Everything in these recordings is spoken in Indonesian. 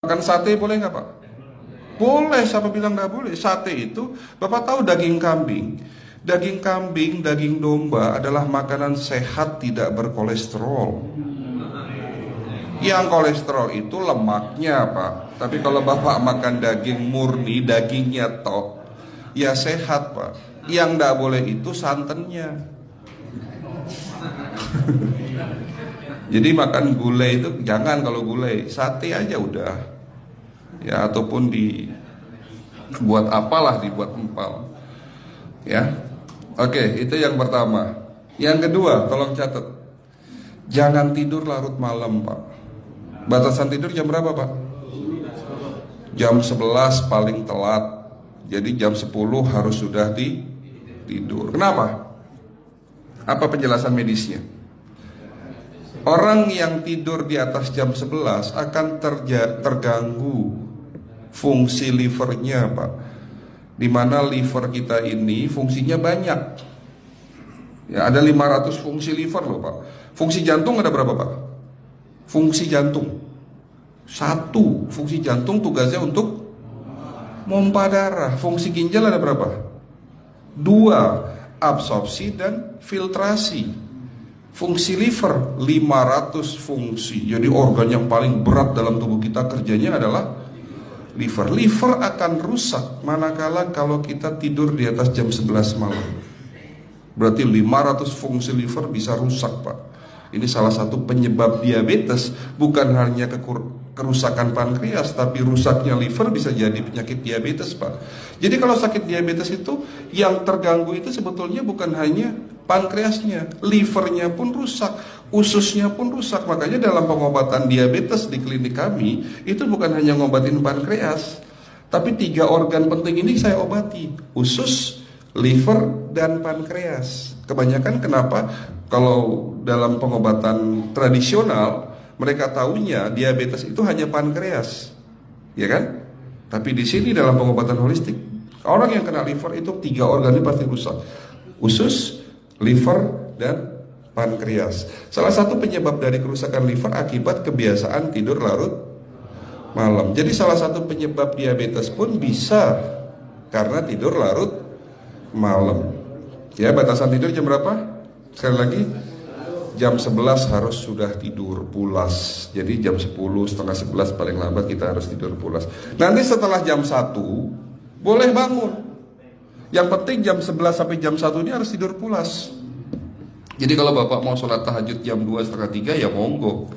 Makan sate boleh nggak Pak? Boleh, siapa bilang nggak boleh? Sate itu, Bapak tahu daging kambing. Daging kambing, daging domba adalah makanan sehat tidak berkolesterol. Yang kolesterol itu lemaknya Pak. Tapi kalau Bapak makan daging murni, dagingnya tok, ya sehat Pak. Yang nggak boleh itu santannya. Jadi makan gulai itu jangan, kalau gulai sate aja udah. Ya, ataupun dibuat apalah, dibuat empal. Ya. Oke, itu yang pertama. Yang kedua, tolong catat. Jangan tidur larut malam, Pak. Batasan tidur jam berapa, Pak? Jam 11 paling telat. Jadi jam 10 harus sudah tidur. Kenapa? Apa penjelasan medisnya? Orang yang tidur di atas jam 11 akan terganggu fungsi livernya, Pak. Dimana liver kita ini fungsinya banyak. Ya, ada 500 fungsi liver loh, Pak. Fungsi jantung ada berapa, Pak? Fungsi jantung satu. Fungsi jantung tugasnya untuk mompa darah. Fungsi ginjal ada berapa? Dua. Absorpsi dan filtrasi. Fungsi liver 500 fungsi. Jadi organ yang paling berat dalam tubuh kita kerjanya adalah liver. Liver akan rusak manakala kalau kita tidur di atas jam 11 malam. Berarti 500 fungsi liver bisa rusak, Pak. Ini salah satu penyebab diabetes. Bukan hanya kerusakan pankreas, tapi rusaknya liver bisa jadi penyakit diabetes, Pak. Jadi kalau sakit diabetes itu, yang terganggu itu sebetulnya bukan hanya pankreasnya, livernya pun rusak, ususnya pun rusak. Makanya dalam pengobatan diabetes di klinik kami, itu bukan hanya ngobatin pankreas, tapi 3 organ penting ini saya obati: usus, liver, dan pankreas. Kebanyakan kenapa? Kalau dalam pengobatan tradisional, mereka tahunya diabetes itu hanya pankreas, ya kan? Tapi di sini dalam pengobatan holistik, orang yang kena liver itu 3 organ ini pasti rusak: usus, liver, dan pankreas. Salah satu penyebab dari kerusakan liver akibat kebiasaan tidur larut malam. Jadi salah satu penyebab diabetes pun bisa karena tidur larut malam. Ya, batasan tidur jam berapa? Sekali lagi, jam 11 harus sudah tidur pulas. Jadi jam 10, setengah 11 paling lambat kita harus tidur pulas. Nanti setelah jam 1 boleh bangun. Yang penting jam 11 sampai jam 1 ini harus tidur pulas. Jadi kalau Bapak mau sholat tahajud jam 2, setengah 3 ya monggo.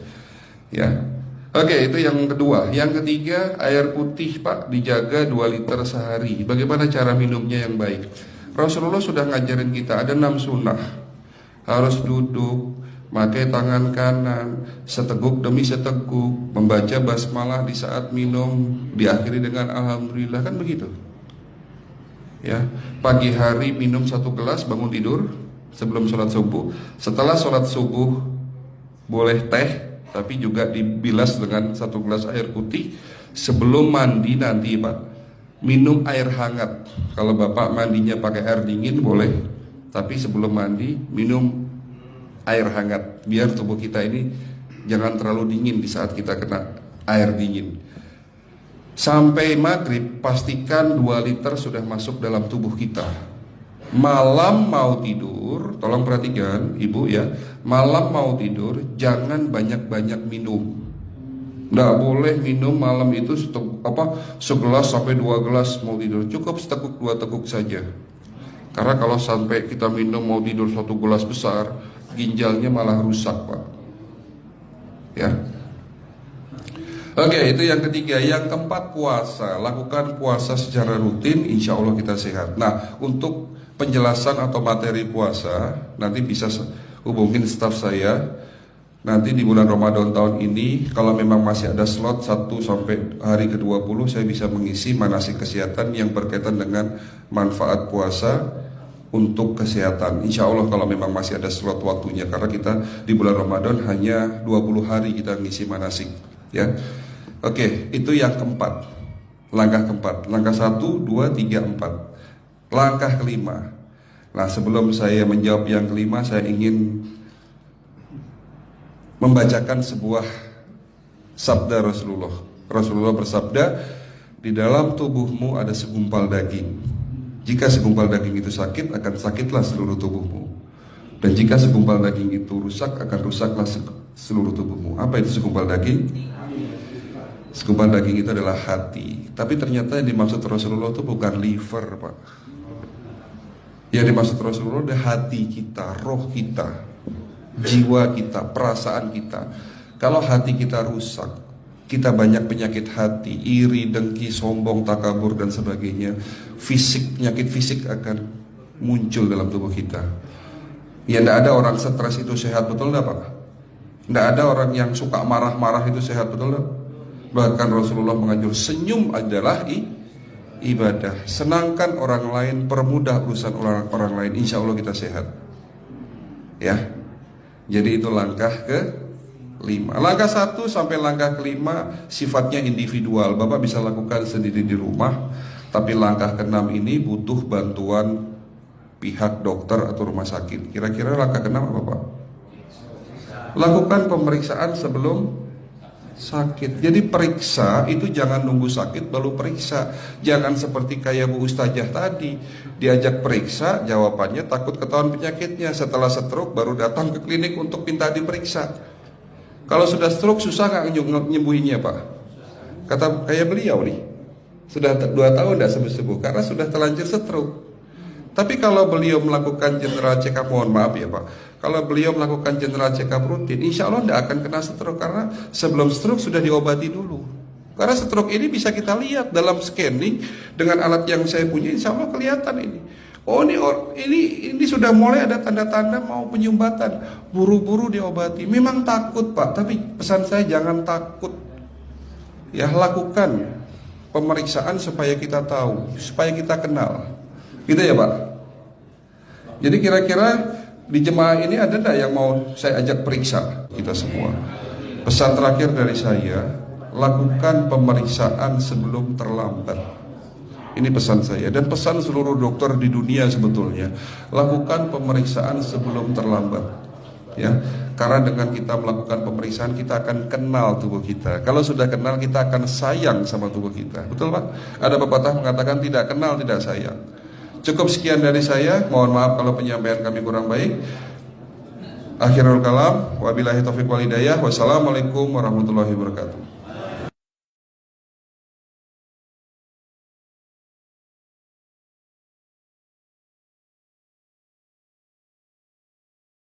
Ya. Oke, itu yang kedua. Yang ketiga, air putih, Pak, dijaga 2 liter sehari. Bagaimana cara minumnya yang baik? Rasulullah sudah ngajarin kita ada 6 sunnah. Harus duduk, pakai tangan kanan, seteguk demi seteguk, membaca basmalah di saat minum, diakhiri dengan alhamdulillah, kan begitu. Ya, pagi hari minum 1 gelas, bangun tidur sebelum sholat subuh. Setelah sholat subuh boleh teh, tapi juga dibilas dengan 1 gelas air putih. Sebelum mandi nanti, Pak, minum air hangat. Kalau Bapak mandinya pakai air dingin boleh, tapi sebelum mandi minum air hangat, biar tubuh kita ini jangan terlalu dingin di saat kita kena air dingin. Sampai maghrib pastikan 2 liter sudah masuk dalam tubuh kita. Malam mau tidur, tolong perhatikan Ibu ya, malam mau tidur jangan banyak-banyak minum. Nggak boleh minum malam itu segelas sampai 2 gelas mau tidur. Cukup seteguk 2 teguk saja. Karena kalau sampai kita minum mau tidur 1 gelas besar, ginjalnya malah rusak, Pak. Ya. Oke, itu yang ketiga. Yang keempat, puasa. Lakukan puasa secara rutin, insya Allah kita sehat. Nah, untuk penjelasan atau materi puasa, nanti bisa hubungin staf saya. Nanti di bulan Ramadan tahun ini, kalau memang masih ada slot 1 sampai hari ke-20, saya bisa mengisi manasik kesehatan yang berkaitan dengan manfaat puasa untuk kesehatan. Insya Allah kalau memang masih ada slot waktunya, karena kita di bulan Ramadan hanya 20 hari kita ngisi manasik, ya. Oke, itu yang keempat. Langkah keempat. Langkah 1, 2, 3, 4. Langkah kelima. Nah, sebelum saya menjawab yang kelima, saya ingin membacakan sebuah sabda Rasulullah. Rasulullah bersabda, di dalam tubuhmu ada segumpal daging. Jika segumpal daging itu sakit, akan sakitlah seluruh tubuhmu. Dan jika segumpal daging itu rusak, akan rusaklah seluruh tubuhmu. Apa itu segumpal daging? Segumpal daging itu adalah hati. Tapi ternyata yang dimaksud Rasulullah itu bukan liver, Pak. Yang dimaksud Rasulullah adalah hati kita, roh kita, jiwa kita, perasaan kita. Kalau hati kita rusak, kita banyak penyakit hati, iri, dengki, sombong, takabur dan sebagainya. Penyakit fisik akan muncul dalam tubuh kita. Ya, tidak ada orang stres itu sehat, betul tidak Pak? Tidak ada orang yang suka marah-marah itu sehat, betul tidak? Bahkan Rasulullah menganjur senyum adalah ibadah. Senangkan orang lain, permudah urusan orang lain, insya Allah kita sehat. Ya, jadi itu langkah ke-5. Langkah 1 sampai langkah ke-5 sifatnya individual. Bapak bisa lakukan sendiri di rumah. Tapi langkah ke-6 ini butuh bantuan pihak dokter atau rumah sakit. Kira-kira langkah ke-6 apa Pak? Lakukan pemeriksaan sebelum sakit. Jadi periksa itu jangan nunggu sakit baru periksa. Jangan seperti kayak Bu Ustazah tadi, diajak periksa, jawabannya takut ketahuan penyakitnya. Setelah stroke baru datang ke klinik untuk minta diperiksa. Kalau sudah stroke susah nggak nyembuhinnya Pak? Kata kayak beliau nih, sudah 2 tahun tidak sembuh-sembuh karena sudah terlanjur stroke. Tapi kalau beliau melakukan general check up, mohon maaf ya Pak, kalau beliau melakukan general check up rutin, insya Allah tidak akan kena stroke karena sebelum stroke sudah diobati dulu. Karena stroke ini bisa kita lihat dalam scanning dengan alat yang saya punya, insya Allah kelihatan ini. Oh ini sudah mulai ada tanda-tanda mau penyumbatan, buru-buru diobati. Memang takut Pak, tapi pesan saya jangan takut. Ya, lakukan pemeriksaan supaya kita tahu, supaya kita kenal. Gitu ya Pak. Jadi kira-kira di jemaah ini ada enggak yang mau saya ajak periksa kita semua? Pesan terakhir dari saya, lakukan pemeriksaan sebelum terlambat. Ini pesan saya dan pesan seluruh dokter di dunia sebetulnya. Lakukan pemeriksaan sebelum terlambat. Ya, karena dengan kita melakukan pemeriksaan kita akan kenal tubuh kita. Kalau sudah kenal kita akan sayang sama tubuh kita. Betul Pak? Ada pepatah mengatakan tidak kenal tidak sayang. Cukup sekian dari saya. Mohon maaf kalau penyampaian kami kurang baik. Akhirul kalam, wabillahi taufiq wal hidayah. Wassalamualaikum warahmatullahi wabarakatuh.